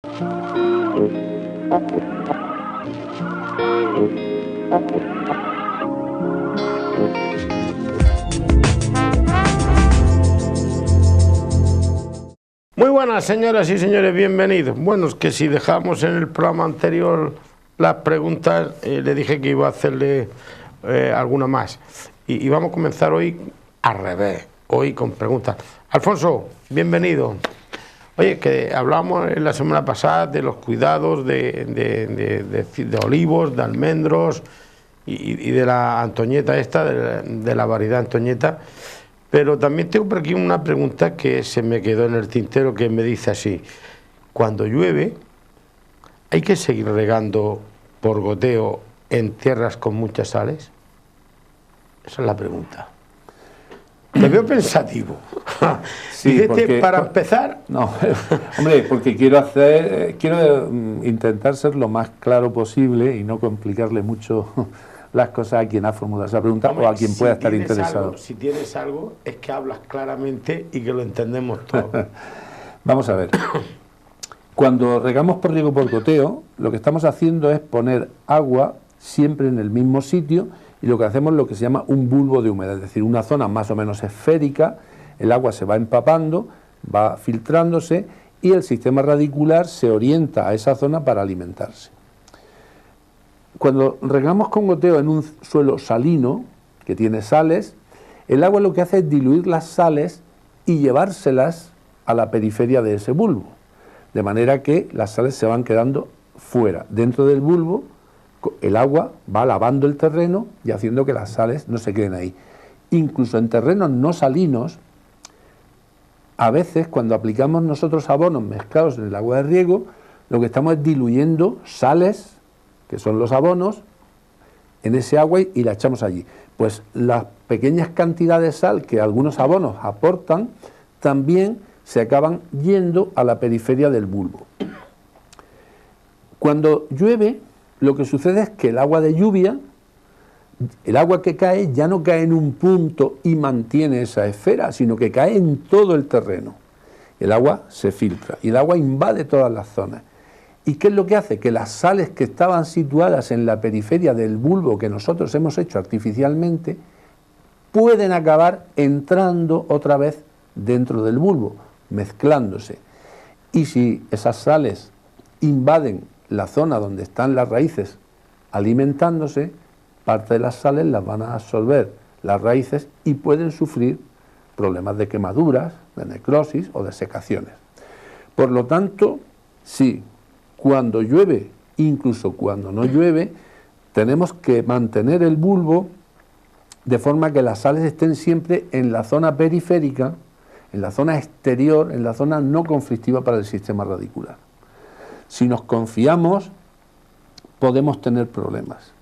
Muy buenas, señoras y señores, bienvenidos. Bueno, es que si dejamos en el programa anterior las preguntas, le dije que iba a hacerle alguna más. Y vamos a comenzar hoy al revés, hoy con preguntas. Alfonso, bienvenido. Oye, que hablamos la semana pasada de los cuidados de olivos, de almendros y de la antoñeta esta, de la variedad antoñeta. Pero también tengo por aquí una pregunta que se me quedó en el tintero, que me dice así: cuando llueve, ¿hay que seguir regando por goteo en tierras con muchas sales? Esa es la pregunta. Te veo pensativo. Sí, porque, para empezar... No, hombre, porque quiero intentar ser lo más claro posible y no complicarle mucho las cosas a quien ha formulado esa pregunta, hombre, o a quien pueda estar interesado. Si tienes algo, es que hablas claramente y que lo entendemos todo. Vamos a ver. Cuando regamos por riego por goteo, lo que estamos haciendo es poner agua siempre en el mismo sitio, y lo que hacemos es lo que se llama un bulbo de humedad, es decir, una zona más o menos esférica. El agua se va empapando, va filtrándose y el sistema radicular se orienta a esa zona para alimentarse. Cuando regamos con goteo en un suelo salino, que tiene sales, el agua lo que hace es diluir las sales y llevárselas a la periferia de ese bulbo, de manera que las sales se van quedando fuera. Dentro del bulbo, el agua va lavando el terreno y haciendo que las sales no se queden ahí. Incluso en terrenos no salinos, a veces cuando aplicamos nosotros abonos mezclados en el agua de riego, lo que estamos es diluyendo sales, que son los abonos, en ese agua y la echamos allí. Pues las pequeñas cantidades de sal que algunos abonos aportan también se acaban yendo a la periferia del bulbo. Cuando llueve, lo que sucede es que el agua de lluvia, el agua que cae, ya no cae en un punto y mantiene esa esfera, sino que cae en todo el terreno. El agua se filtra y el agua invade todas las zonas. ¿Y qué es lo que hace? Que las sales que estaban situadas en la periferia del bulbo que nosotros hemos hecho artificialmente pueden acabar entrando otra vez dentro del bulbo, mezclándose. Y si esas sales invaden la zona donde están las raíces alimentándose, parte de las sales las van a absorber las raíces y pueden sufrir problemas de quemaduras, de necrosis o de secaciones. Por lo tanto, sí, cuando llueve, incluso cuando no llueve, tenemos que mantener el bulbo de forma que las sales estén siempre en la zona periférica, en la zona exterior, en la zona no conflictiva para el sistema radicular. Si nos confiamos, podemos tener problemas.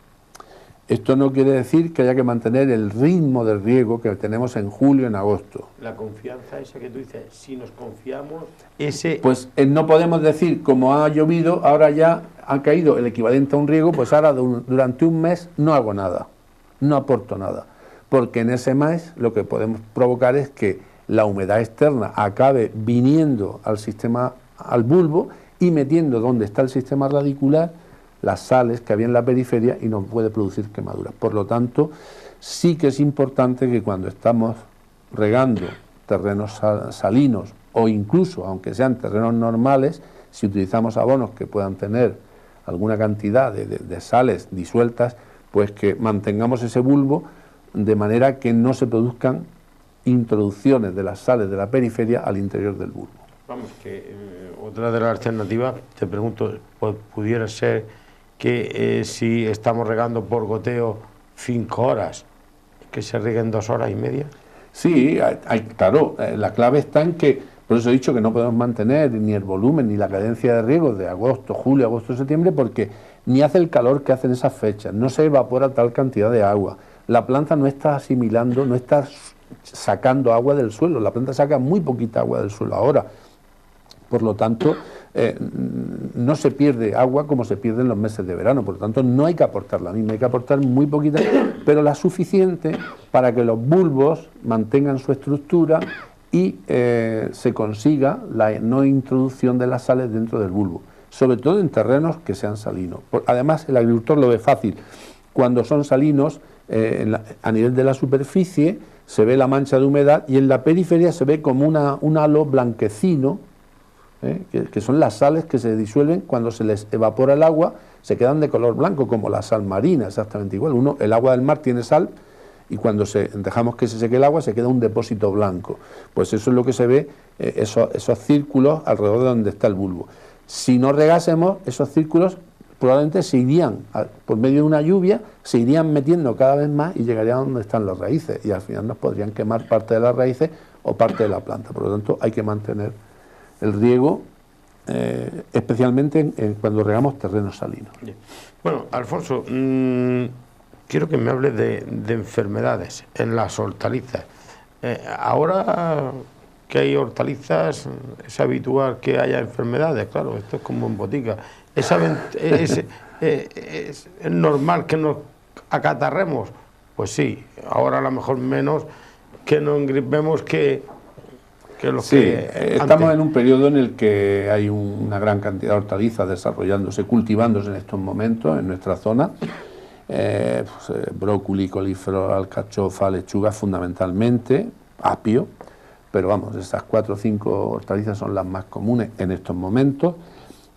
Esto no quiere decir que haya que mantener el ritmo de riego que tenemos en julio, en agosto. La confianza esa que tú dices, si nos confiamos, Pues no podemos decir, como ha llovido, ahora ya ha caído el equivalente a un riego, pues ahora durante un mes no hago nada, no aporto nada. Porque en ese mes lo que podemos provocar es que la humedad externa acabe viniendo al sistema, al bulbo, y metiendo donde está el sistema radicular las sales que había en la periferia y nos puede producir quemaduras. Por lo tanto, sí que es importante que cuando estamos regando terrenos salinos o incluso, aunque sean terrenos normales, si utilizamos abonos que puedan tener alguna cantidad de sales disueltas, pues que mantengamos ese bulbo de manera que no se produzcan introducciones de las sales de la periferia al interior del bulbo. Vamos, que otra de las alternativas, te pregunto, pudiera ser que si estamos regando por goteo 5 horas, que se rieguen 2 horas y media. Sí, claro, la clave está en que, por eso he dicho que no podemos mantener ni el volumen ni la cadencia de riego de agosto, julio, agosto, septiembre, porque ni hace el calor que hace en esas fechas, no se evapora tal cantidad de agua, la planta no está asimilando, no está sacando agua del suelo, la planta saca muy poquita agua del suelo ahora. Por lo tanto, no se pierde agua como se pierde en los meses de verano, por lo tanto no hay que aportar la misma, hay que aportar muy poquita, pero la suficiente para que los bulbos mantengan su estructura y se consiga la no introducción de las sales dentro del bulbo, sobre todo en terrenos que sean salinos. Además, el agricultor lo ve fácil. Cuando son salinos, a nivel de la superficie se ve la mancha de humedad y en la periferia se ve como un halo blanquecino, que son las sales que se disuelven cuando se les evapora el agua, se quedan de color blanco, como la sal marina, exactamente igual. El agua del mar tiene sal y cuando dejamos que se seque el agua se queda un depósito blanco. Pues eso es lo que se ve, esos círculos alrededor de donde está el bulbo. Si no regásemos, esos círculos probablemente se irían, por medio de una lluvia, se irían metiendo cada vez más y llegarían a donde están las raíces y al final nos podrían quemar parte de las raíces o parte de la planta. Por lo tanto, hay que mantener el riego, especialmente cuando regamos terrenos salinos. Bueno, Alfonso, quiero que me hables de enfermedades en las hortalizas. Ahora que hay hortalizas, es habitual que haya enfermedades, claro, esto es como en botica. ¿Es normal que nos acatarremos? Pues sí, ahora a lo mejor menos que nos engripemos que los que estamos antes. en un periodo en el que hay una gran cantidad de hortalizas desarrollándose, cultivándose en estos momentos en nuestra zona. Brócoli, coliflor, alcachofa, lechuga fundamentalmente, apio, pero vamos, esas 4 o 5 hortalizas son las más comunes en estos momentos.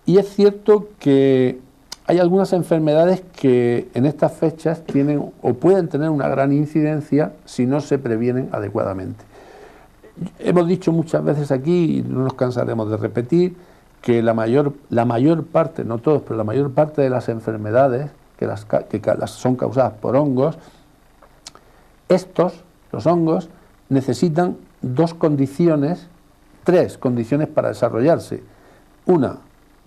Y es cierto que hay algunas enfermedades que en estas fechas tienen o pueden tener una gran incidencia si no se previenen adecuadamente. Hemos dicho muchas veces aquí, y no nos cansaremos de repetir, que la mayor parte, no todos, pero la mayor parte de las enfermedades que son causadas por hongos, los hongos, necesitan 2 condiciones, 3 condiciones para desarrollarse. Una,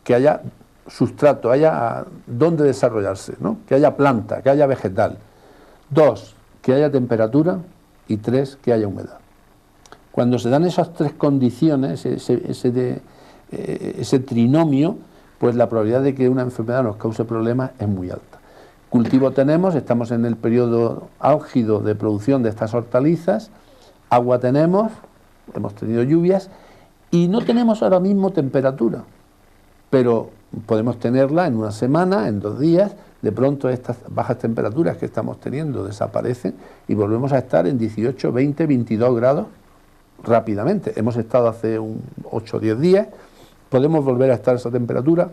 que haya sustrato, haya donde desarrollarse, ¿no? Que haya planta, que haya vegetal. 2, que haya temperatura y 3, que haya humedad. Cuando se dan esas 3 condiciones, ese trinomio, pues la probabilidad de que una enfermedad nos cause problemas es muy alta. Cultivo tenemos, estamos en el periodo álgido de producción de estas hortalizas, agua tenemos, hemos tenido lluvias y no tenemos ahora mismo temperatura, pero podemos tenerla en una semana, en 2 días, de pronto estas bajas temperaturas que estamos teniendo desaparecen y volvemos a estar en 18, 20, 22 grados rápidamente. Hemos estado hace 8 o 10 días, podemos volver a estar a esa temperatura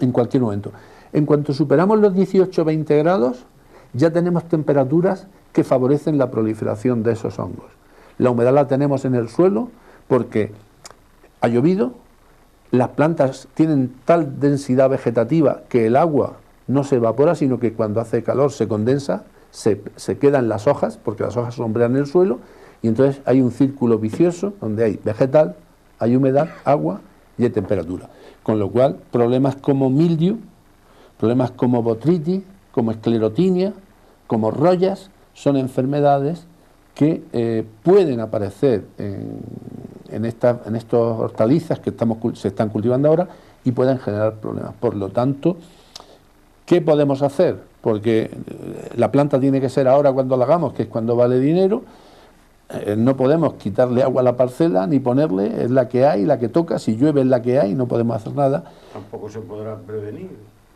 en cualquier momento. En cuanto superamos los 18 o 20 grados, ya tenemos temperaturas que favorecen la proliferación de esos hongos. La humedad la tenemos en el suelo porque ha llovido, las plantas tienen tal densidad vegetativa que el agua no se evapora, sino que cuando hace calor se condensa, se queda en las hojas, porque las hojas sombrean el suelo, y entonces hay un círculo vicioso donde hay vegetal, hay humedad, agua y hay temperatura. Con lo cual, problemas como mildiu, problemas como botritis, como esclerotinia, como rollas, son enfermedades que pueden aparecer en estos hortalizas que se están cultivando ahora y pueden generar problemas. Por lo tanto, ¿qué podemos hacer? Porque la planta tiene que ser ahora cuando la hagamos, que es cuando vale dinero. No podemos quitarle agua a la parcela ni ponerle, es la que hay, la que toca, si llueve es la que hay, no podemos hacer nada. Tampoco se podrá prevenir.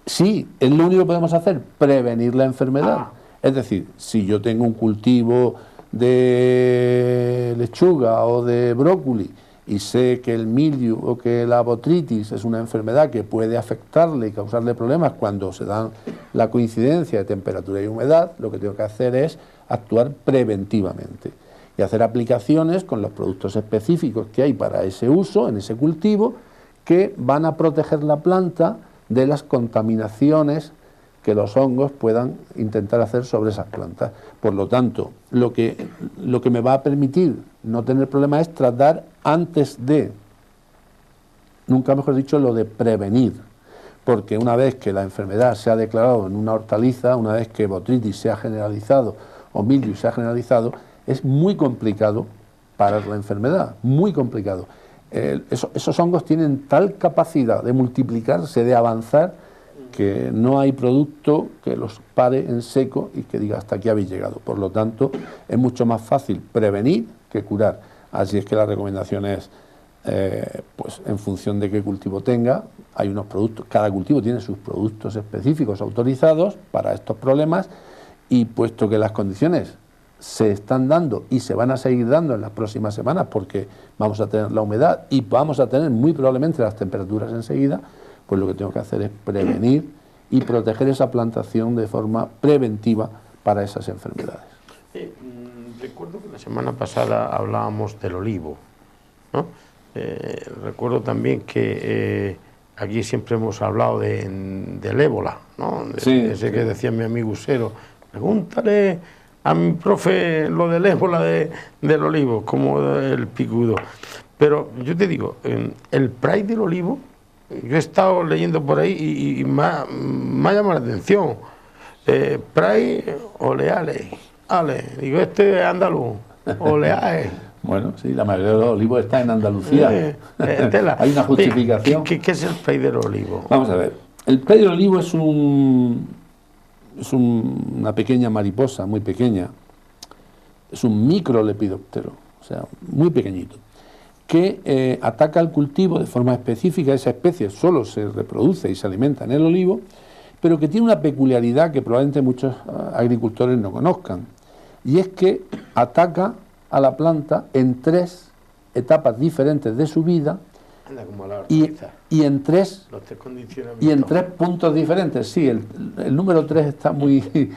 Sí, es lo único que podemos hacer, prevenir la enfermedad. Es decir, si yo tengo un cultivo de lechuga o de brócoli y sé que el mildiu o que la botritis es una enfermedad que puede afectarle y causarle problemas cuando se dan la coincidencia de temperatura y humedad, lo que tengo que hacer es actuar preventivamente y hacer aplicaciones con los productos específicos que hay para ese uso, en ese cultivo, que van a proteger la planta de las contaminaciones que los hongos puedan intentar hacer sobre esas plantas. Por lo tanto, lo que me va a permitir no tener problemas es tratar antes de, nunca mejor dicho, lo de prevenir, porque una vez que la enfermedad se ha declarado en una hortaliza, una vez que botritis se ha generalizado o mildiu se ha generalizado, es muy complicado parar la enfermedad, muy complicado. Esos hongos tienen tal capacidad de multiplicarse, de avanzar, que no hay producto que los pare en seco y que diga hasta aquí habéis llegado. Por lo tanto, es mucho más fácil prevenir que curar. Así es que la recomendación es, pues en función de qué cultivo tenga, hay unos productos, cada cultivo tiene sus productos específicos autorizados para estos problemas, y puesto que las condiciones se están dando y se van a seguir dando en las próximas semanas, porque vamos a tener la humedad y vamos a tener muy probablemente las temperaturas enseguida, pues lo que tengo que hacer es prevenir y proteger esa plantación de forma preventiva para esas enfermedades. Recuerdo que la semana pasada hablábamos del olivo, ¿no? Recuerdo también que aquí siempre hemos hablado del ébola, ¿no? Ese que decía mi amigo Usero, pregúntale a mi profe lo del ébola del olivo, como el picudo. Pero yo te digo, el Pride del olivo, yo he estado leyendo por ahí y me ha llamado la atención. Pride oleale, digo, este es andaluz, oleale. Bueno, sí, la mayoría de los olivos está en Andalucía. Hay una justificación. ¿Qué es el Pride del olivo? Vamos a ver, el Pride del olivo es una pequeña mariposa, muy pequeña, es un microlepidóptero, o sea, muy pequeñito, que ataca al cultivo de forma específica. Esa especie solo se reproduce y se alimenta en el olivo, pero que tiene una peculiaridad que probablemente muchos agricultores no conozcan, y es que ataca a la planta en 3 etapas diferentes de su vida, y en 3 puntos diferentes. Sí, el número 3 está muy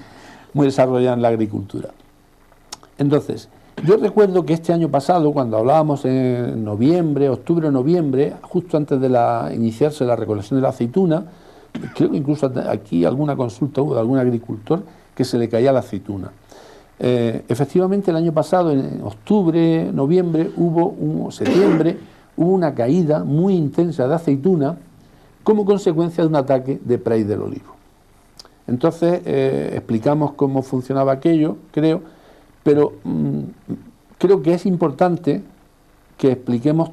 desarrollado en la agricultura. Entonces, yo recuerdo que este año pasado, cuando hablábamos en noviembre, octubre o noviembre, justo antes de iniciarse la recolección de la aceituna, creo que incluso aquí alguna consulta hubo de algún agricultor que se le caía la aceituna. Efectivamente, el año pasado, en octubre, noviembre, septiembre, hubo una caída muy intensa de aceituna como consecuencia de un ataque de Pride del olivo. Entonces, explicamos cómo funcionaba aquello, creo, pero creo que es importante que expliquemos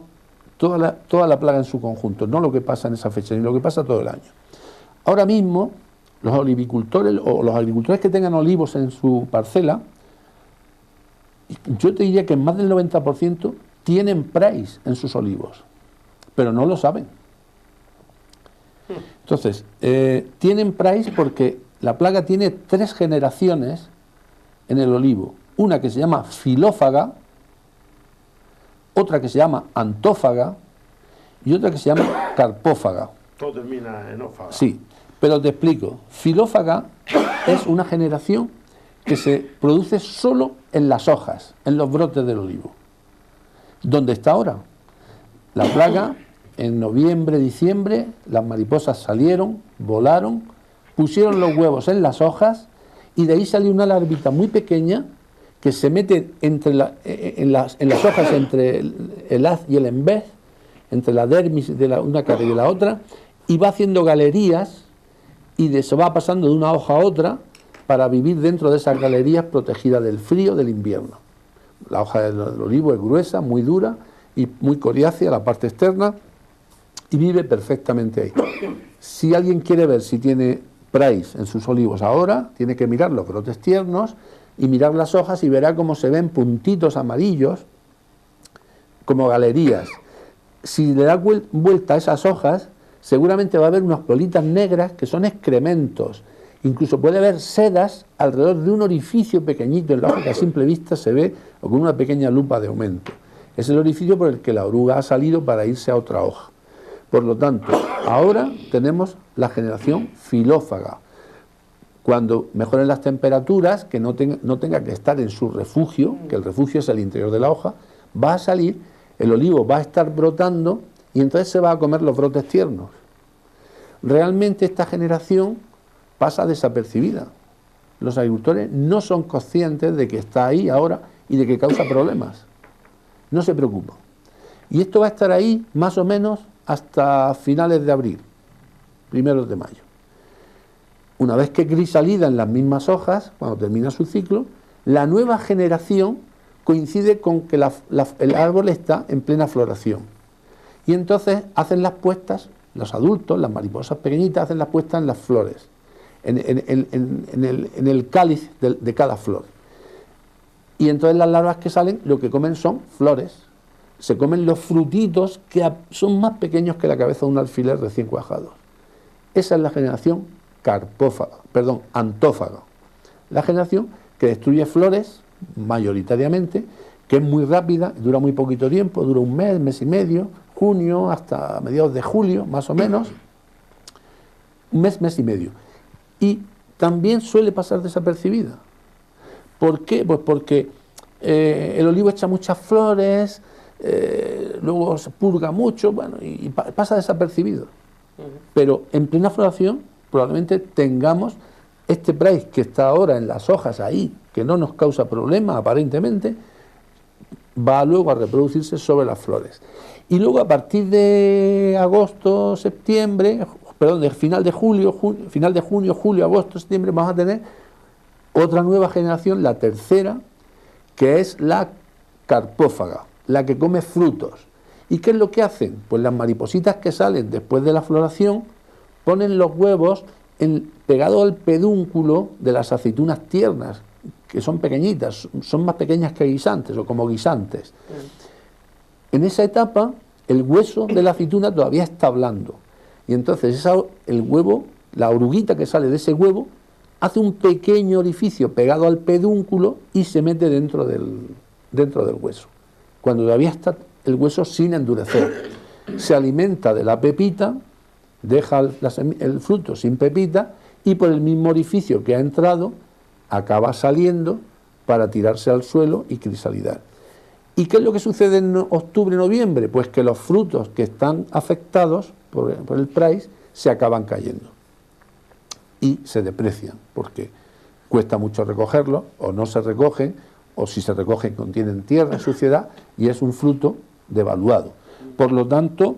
toda la plaga en su conjunto, no lo que pasa en esa fecha, sino lo que pasa todo el año. Ahora mismo, los olivicultores o los agricultores que tengan olivos en su parcela, yo te diría que más del 90% tienen Pride en sus olivos, pero no lo saben. Entonces, tienen Pride porque la plaga tiene 3 generaciones en el olivo. Una que se llama filófaga, otra que se llama antófaga y otra que se llama carpófaga. Todo termina en ófaga. Sí, pero te explico. Filófaga es una generación que se produce solo en las hojas, en los brotes del olivo. ¿Dónde está ahora? La plaga, en noviembre, diciembre, las mariposas salieron, volaron, pusieron los huevos en las hojas y de ahí salió una larvita muy pequeña que se mete en las hojas entre el haz y el envés, entre la dermis de una cara y de la otra, y va haciendo galerías y se va pasando de una hoja a otra para vivir dentro de esas galerías protegidas del frío del invierno. La hoja del olivo es gruesa, muy dura y muy coriácea, la parte externa, y vive perfectamente ahí. Si alguien quiere ver si tiene Pride en sus olivos ahora, tiene que mirar los brotes tiernos y mirar las hojas y verá cómo se ven puntitos amarillos, como galerías. Si le da vuelta a esas hojas, seguramente va a haber unas bolitas negras que son excrementos. Incluso puede haber sedas alrededor de un orificio pequeñito en la hoja que a simple vista se ve o con una pequeña lupa de aumento. Es el orificio por el que la oruga ha salido para irse a otra hoja. Por lo tanto, ahora tenemos la generación filófaga. Cuando mejoren las temperaturas, que no tenga que estar en su refugio, que el refugio es el interior de la hoja, va a salir, el olivo va a estar brotando y entonces se va a comer los brotes tiernos. Realmente esta generación pasa desapercibida. Los agricultores no son conscientes de que está ahí ahora y de que causa problemas. No se preocupan. Y esto va a estar ahí más o menos hasta finales de abril, primeros de mayo. Una vez que crisalida en las mismas hojas, cuando termina su ciclo, la nueva generación coincide con que el árbol está en plena floración. Y entonces hacen las puestas, los adultos, las mariposas pequeñitas, hacen las puestas en las flores, en el cáliz de cada flor. Y entonces las larvas que salen lo que comen son flores, se comen los frutitos que son más pequeños que la cabeza de un alfiler recién cuajado. Esa es la generación antófaga. La generación que destruye flores, mayoritariamente, que es muy rápida, dura muy poquito tiempo, dura un mes, mes y medio, junio hasta mediados de julio, más o menos, un mes, mes y medio. Y también suele pasar desapercibida. ¿Por qué? Pues porque el olivo echa muchas flores, luego se purga mucho, bueno, y pasa desapercibido. Pero en plena floración probablemente tengamos este price que está ahora en las hojas ahí, que no nos causa problema aparentemente, va luego a reproducirse sobre las flores. Y luego a partir de agosto, septiembre, perdón, de final de junio, julio, agosto, septiembre, vamos a tener otra nueva generación, la tercera, que es la carpófaga, la que come frutos. ¿Y qué es lo que hacen? Pues las maripositas que salen después de la floración ponen los huevos pegados al pedúnculo de las aceitunas tiernas, que son pequeñitas, son más pequeñas que guisantes o como guisantes. En esa etapa el hueso de la aceituna todavía está blando y entonces el huevo, la oruguita que sale de ese huevo, hace un pequeño orificio pegado al pedúnculo y se mete dentro del hueso, cuando todavía está el hueso sin endurecer. Se alimenta de la pepita, deja el fruto sin pepita y por el mismo orificio que ha entrado acaba saliendo para tirarse al suelo y crisalidar. ¿Y qué es lo que sucede en octubre, noviembre? Pues que los frutos que están afectados por el price se acaban cayendo y se deprecian porque cuesta mucho recogerlos o no se recogen, o si se recogen contienen tierra, suciedad, y es un fruto devaluado. Por lo tanto,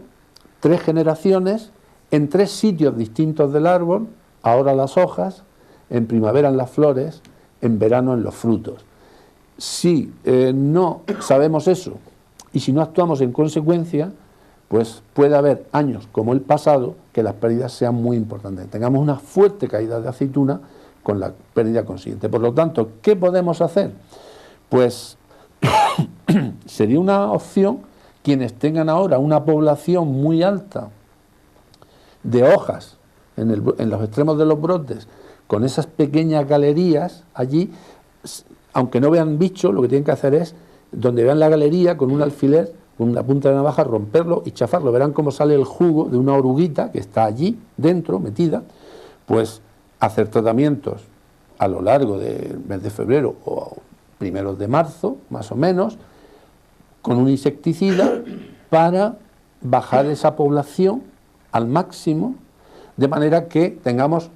3 generaciones en 3 sitios distintos del árbol, ahora las hojas, en primavera en las flores, en verano en los frutos. Si no sabemos eso y si no actuamos en consecuencia, pues puede haber años como el pasado que las pérdidas sean muy importantes. Tengamos una fuerte caída de aceituna con la pérdida consiguiente. Por lo tanto, ¿qué podemos hacer? Pues sería una opción quienes tengan ahora una población muy alta de hojas en los extremos de los brotes, con esas pequeñas galerías allí, aunque no vean bicho, lo que tienen que hacer es, donde vean la galería, con un alfiler, con una punta de navaja, romperlo y chafarlo. Verán cómo sale el jugo de una oruguita que está allí dentro, metida. Pues hacer tratamientos a lo largo del mes de febrero o primeros de marzo, más o menos, con un insecticida para bajar esa población al máximo, de manera que tengamos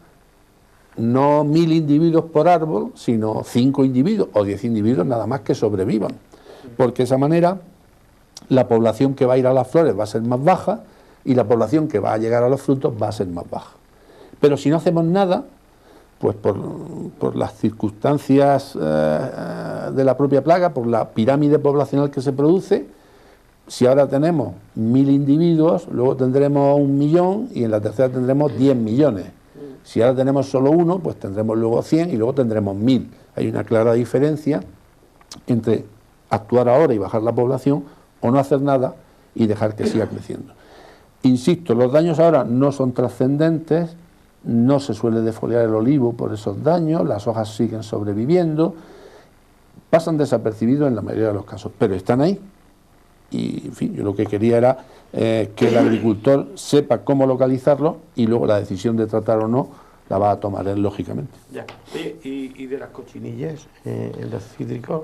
no 1000 individuos por árbol, sino 5 individuos o 10 individuos nada más que sobrevivan, porque de esa manera la población que va a ir a las flores va a ser más baja y la población que va a llegar a los frutos va a ser más baja. Pero si no hacemos nada, pues por las circunstancias de la propia plaga, por la pirámide poblacional que se produce, si ahora tenemos 1000 individuos, luego tendremos 1 millón y en la tercera tendremos 10 millones. Si ahora tenemos solo 1, pues tendremos luego 100 y luego tendremos 1000. Hay una clara diferencia entre actuar ahora y bajar la población o no hacer nada y dejar que siga creciendo. Insisto, los daños ahora no son trascendentes, no se suele defoliar el olivo por esos daños, las hojas siguen sobreviviendo, pasan desapercibidos en la mayoría de los casos, pero están ahí. Y, en fin, yo lo que quería era que el agricultor sepa cómo localizarlo y luego la decisión de tratar o no la va a tomar él, lógicamente. Ya. ¿Y de las cochinillas en los cítricos?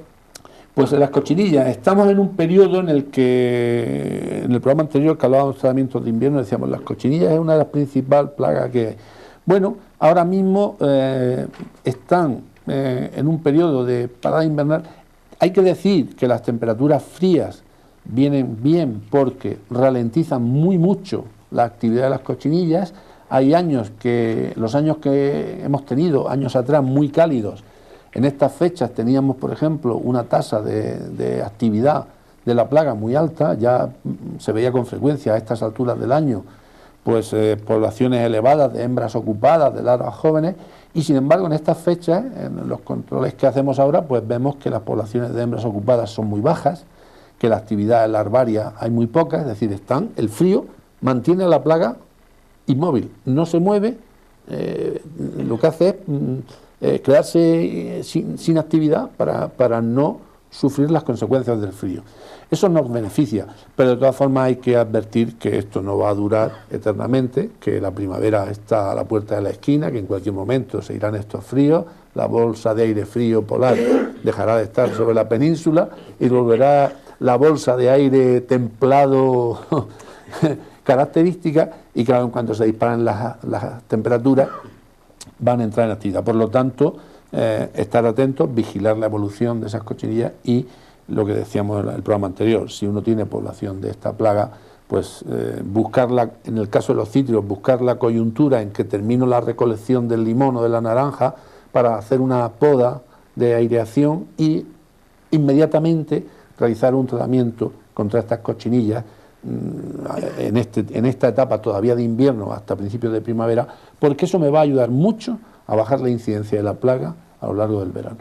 Pues en las cochinillas estamos en un periodo en el que, en el programa anterior que hablábamos de tratamientos de invierno, decíamos las cochinillas es una de las principales plagas que... Bueno, ahora mismo están en un periodo de parada invernal. Hay que decir que las temperaturas frías vienen bien porque ralentizan muy mucho la actividad de las cochinillas. Hay años los años que hemos tenido, años atrás, muy cálidos. En estas fechas teníamos, por ejemplo, una tasa de actividad de la plaga muy alta, ya se veía con frecuencia a estas alturas del año, pues poblaciones elevadas de hembras ocupadas, de larvas jóvenes, y sin embargo en estas fechas, en los controles que hacemos ahora, pues vemos que las poblaciones de hembras ocupadas son muy bajas, que la actividad larvaria hay muy poca, es decir, el frío mantiene a la plaga inmóvil, no se mueve, lo que hace es quedarse sin actividad para no sufrir las consecuencias del frío. Eso nos beneficia, pero de todas formas hay que advertir que esto no va a durar eternamente, que la primavera está a la puerta de la esquina, que en cualquier momento se irán estos fríos, la bolsa de aire frío polar dejará de estar sobre la península y volverá la bolsa de aire templado característica, y claro, en cuanto se disparen las temperaturas van a entrar en actividad. Por lo tanto, estar atentos, vigilar la evolución de esas cochinillas y lo que decíamos en el programa anterior, si uno tiene población de esta plaga, pues buscarla, en el caso de los cítricos, buscar la coyuntura en que termino la recolección del limón o de la naranja para hacer una poda de aireación y inmediatamente realizar un tratamiento contra estas cochinillas en esta etapa todavía de invierno hasta principios de primavera, porque eso me va a ayudar mucho a bajar la incidencia de la plaga a lo largo del verano.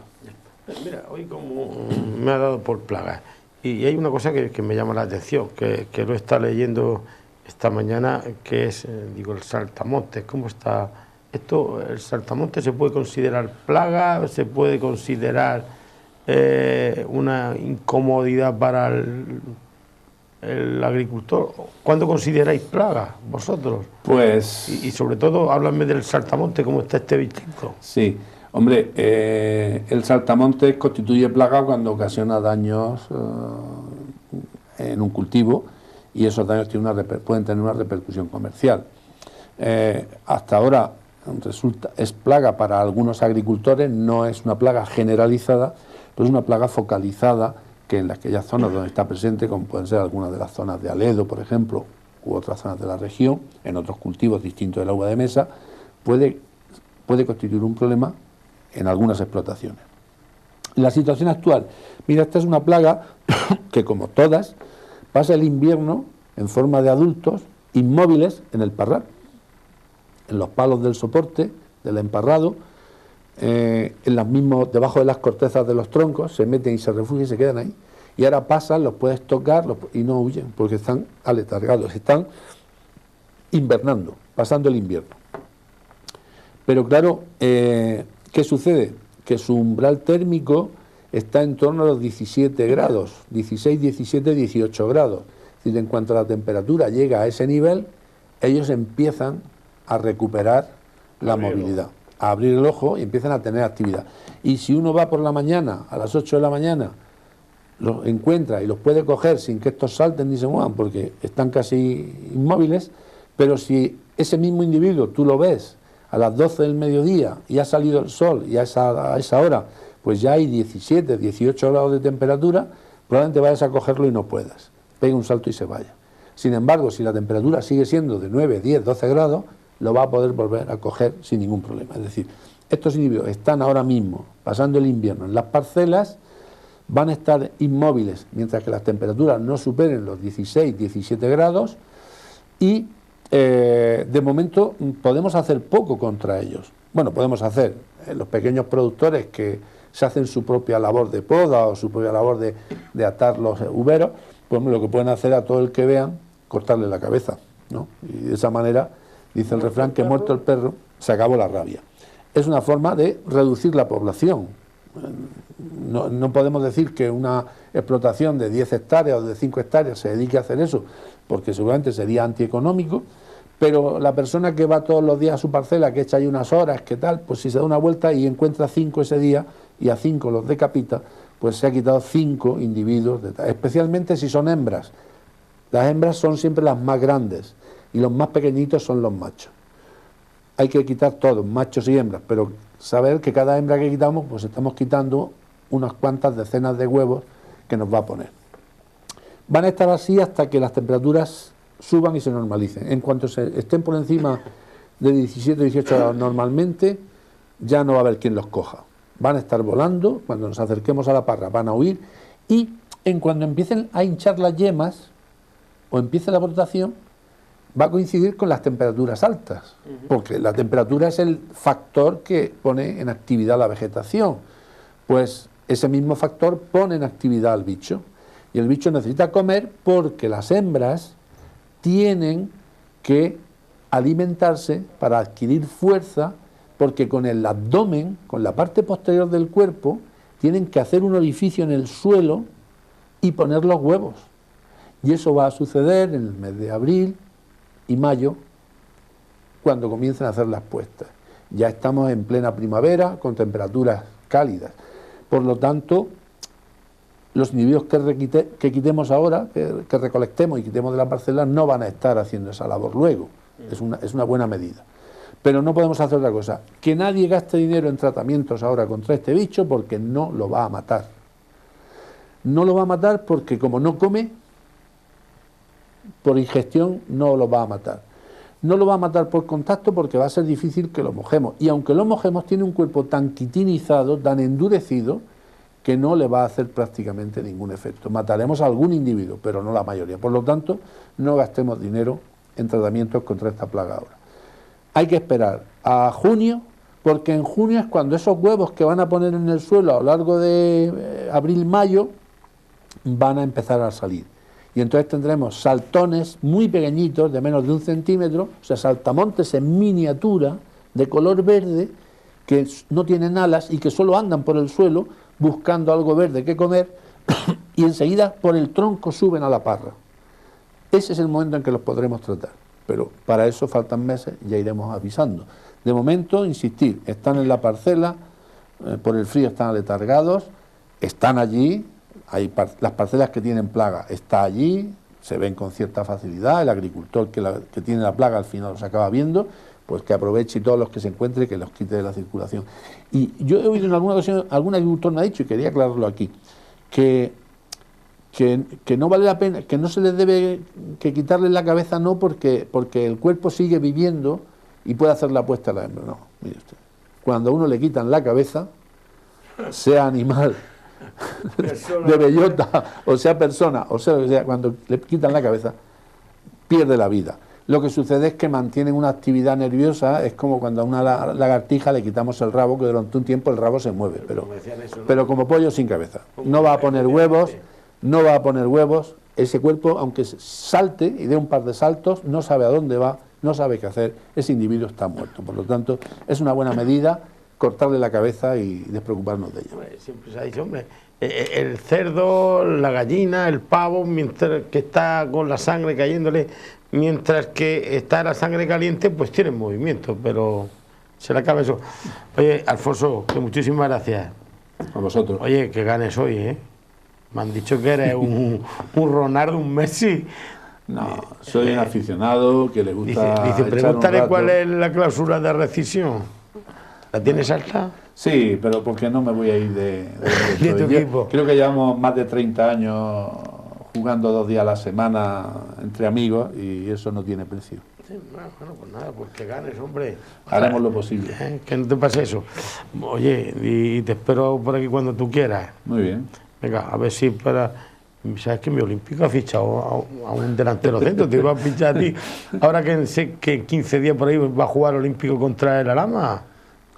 Mira, hoy como me ha dado por plagas, y hay una cosa que me llama la atención, que lo está leyendo esta mañana, que es, el saltamontes. ¿Cómo está esto? ¿El saltamontes se puede considerar plaga? ¿Se puede considerar una incomodidad para el agricultor? ¿Cuándo consideráis plaga vosotros? Pues... Y sobre todo, háblame del saltamontes, ¿cómo está este bichito? Sí. Hombre, el saltamontes constituye plaga cuando ocasiona daños en un cultivo, y esos daños pueden tener una repercusión comercial. Hasta ahora es plaga para algunos agricultores, no es una plaga generalizada, pero es una plaga focalizada que en aquellas zonas donde está presente, como pueden ser algunas de las zonas de Aledo, por ejemplo, u otras zonas de la región, en otros cultivos distintos del agua de mesa, puede constituir un problema en algunas explotaciones. La situación actual, mira, esta es una plaga que, como todas, pasa el invierno en forma de adultos inmóviles en el parral, en los palos del soporte, del emparrado, debajo de las cortezas de los troncos, se meten y se refugian y se quedan ahí. Y ahora pasan, los puedes tocar y no huyen, porque están aletargados, están invernando, pasando el invierno. Pero claro, ¿qué sucede? Que su umbral térmico está en torno a los 17 grados, 16, 17, 18 grados. Es decir, en cuanto a la temperatura llega a ese nivel, ellos empiezan a recuperar la movilidad, a abrir el ojo y empiezan a tener actividad. Y si uno va por la mañana, a las 8 de la mañana, los encuentra y los puede coger sin que estos salten ni se muevan porque están casi inmóviles, pero si ese mismo individuo tú lo ves a las 12 del mediodía y ha salido el sol y a esa hora pues ya hay 17, 18 grados de temperatura, probablemente vayas a cogerlo y no puedas, pegue un salto y se vaya. Sin embargo, si la temperatura sigue siendo de 9, 10, 12 grados, lo va a poder volver a coger sin ningún problema. Es decir, estos individuos están ahora mismo pasando el invierno en las parcelas, van a estar inmóviles mientras que las temperaturas no superen los 16, 17 grados y de momento podemos hacer poco contra ellos. Bueno, podemos hacer, los pequeños productores que se hacen su propia labor de poda o su propia labor de atar los uveros, pues lo que pueden hacer a todo el que vean, cortarle la cabeza, ¿no? Y de esa manera, dice el refrán, que muerto el perro, se acabó la rabia. Es una forma de reducir la población. No podemos decir que una explotación de 10 hectáreas o de 5 hectáreas se dedique a hacer eso, porque seguramente sería antieconómico, pero la persona que va todos los días a su parcela, que echa ahí unas horas, que tal, pues si se da una vuelta y encuentra 5 ese día y a 5 los decapita, pues se ha quitado 5 individuos, especialmente si son hembras. Las hembras son siempre las más grandes y los más pequeñitos son los machos. Hay que quitar todos, machos y hembras, pero saber que cada hembra que quitamos, pues estamos quitando unas cuantas decenas de huevos que nos va a poner. Van a estar así hasta que las temperaturas suban y se normalicen. En cuanto estén por encima de 17 o 18 grados normalmente, ya no va a haber quien los coja. Van a estar volando, cuando nos acerquemos a la parra van a huir, y en cuando empiecen a hinchar las yemas o empiece la brotación, va a coincidir con las temperaturas altas, porque la temperatura es el factor que pone en actividad la vegetación, pues ese mismo factor pone en actividad al bicho. Y el bicho necesita comer porque las hembras tienen que alimentarse para adquirir fuerza, porque con el abdomen, con la parte posterior del cuerpo, tienen que hacer un orificio en el suelo y poner los huevos. Y eso va a suceder en el mes de abril y mayo, cuando comiencen a hacer las puestas. Ya estamos en plena primavera, con temperaturas cálidas. Por lo tanto, los individuos que quitemos ahora, que recolectemos y quitemos de la parcela, no van a estar haciendo esa labor luego. Es una buena medida. Pero no podemos hacer otra cosa. Que nadie gaste dinero en tratamientos ahora contra este bicho, porque no lo va a matar. No lo va a matar porque como no come, por ingestión no lo va a matar. No lo va a matar por contacto porque va a ser difícil que lo mojemos. Y aunque lo mojemos, tiene un cuerpo tan quitinizado, tan endurecido, que no le va a hacer prácticamente ningún efecto. Mataremos a algún individuo, pero no la mayoría. Por lo tanto, no gastemos dinero en tratamientos contra esta plaga ahora. Hay que esperar a junio, porque en junio es cuando esos huevos que van a poner en el suelo a lo largo de abril-mayo van a empezar a salir. Y entonces tendremos saltones muy pequeñitos, de menos de 1 centímetro, o sea, saltamontes en miniatura, de color verde, que no tienen alas y que solo andan por el suelo buscando algo verde que comer, y enseguida por el tronco suben a la parra. Ese es el momento en que los podremos tratar, pero para eso faltan meses, ya iremos avisando. De momento, insistir, están en la parcela, por el frío están aletargados, están allí, las parcelas que tienen plaga está allí, se ven con cierta facilidad, el agricultor que tiene la plaga al final los acaba viendo, pues que aproveche y todos los que se encuentre que los quite de la circulación. Y yo he oído en alguna ocasión, algún agricultor me ha dicho, y quería aclararlo aquí, que no vale la pena, que no se les debe que quitarle la cabeza, no porque el cuerpo sigue viviendo y puede hacer la puesta a la hembra. No, mire usted, cuando a uno le quitan la cabeza, sea animal de bellota, o sea persona, o sea lo que sea, cuando le quitan la cabeza, pierde la vida. Lo que sucede es que mantienen una actividad nerviosa, es como cuando a una lagartija le quitamos el rabo, que durante un tiempo el rabo se mueve, pero como pollo sin cabeza. No va a poner huevos, ese cuerpo, aunque salte y dé un par de saltos, no sabe a dónde va, no sabe qué hacer, ese individuo está muerto. Por lo tanto, es una buena medida cortarle la cabeza y despreocuparnos de ello. Siempre se ha dicho, hombre, el cerdo, la gallina, el pavo, mientras que está con la sangre cayéndole, mientras que está la sangre caliente, pues tiene movimiento, pero se le acaba eso. Oye, Alfonso, que muchísimas gracias. A vosotros. Oye, que ganes hoy, ¿eh? Me han dicho que eres un Ronaldo, un Messi. No, soy un aficionado que le gusta. Dice pregúntale cuál es la cláusula de rescisión. ¿La tienes alta? Sí, pero porque no me voy a ir de tu equipo. Creo que llevamos más de 30 años jugando 2 días a la semana entre amigos y eso no tiene precio. Sí, bueno, pues nada, pues que ganes, hombre. Haremos lo posible. Que no te pase eso. Oye, y te espero por aquí cuando tú quieras. Muy bien. Venga, a ver si para... ¿Sabes que mi Olímpico ha fichado a un delantero centro? Te iba a fichar a ti. Ahora que sé que en 15 días por ahí va a jugar Olímpico contra el Alhama.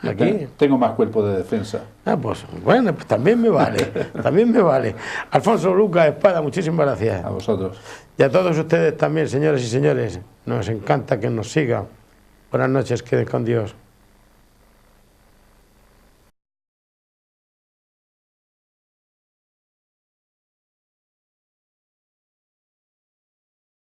Aquí. Tengo más cuerpo de defensa. Pues bueno, pues también me vale, también me vale. Alfonso Lucas Espada, muchísimas gracias. A vosotros. Y a todos ustedes también, señoras y señores. Nos encanta que nos sigan. Buenas noches, queden con Dios.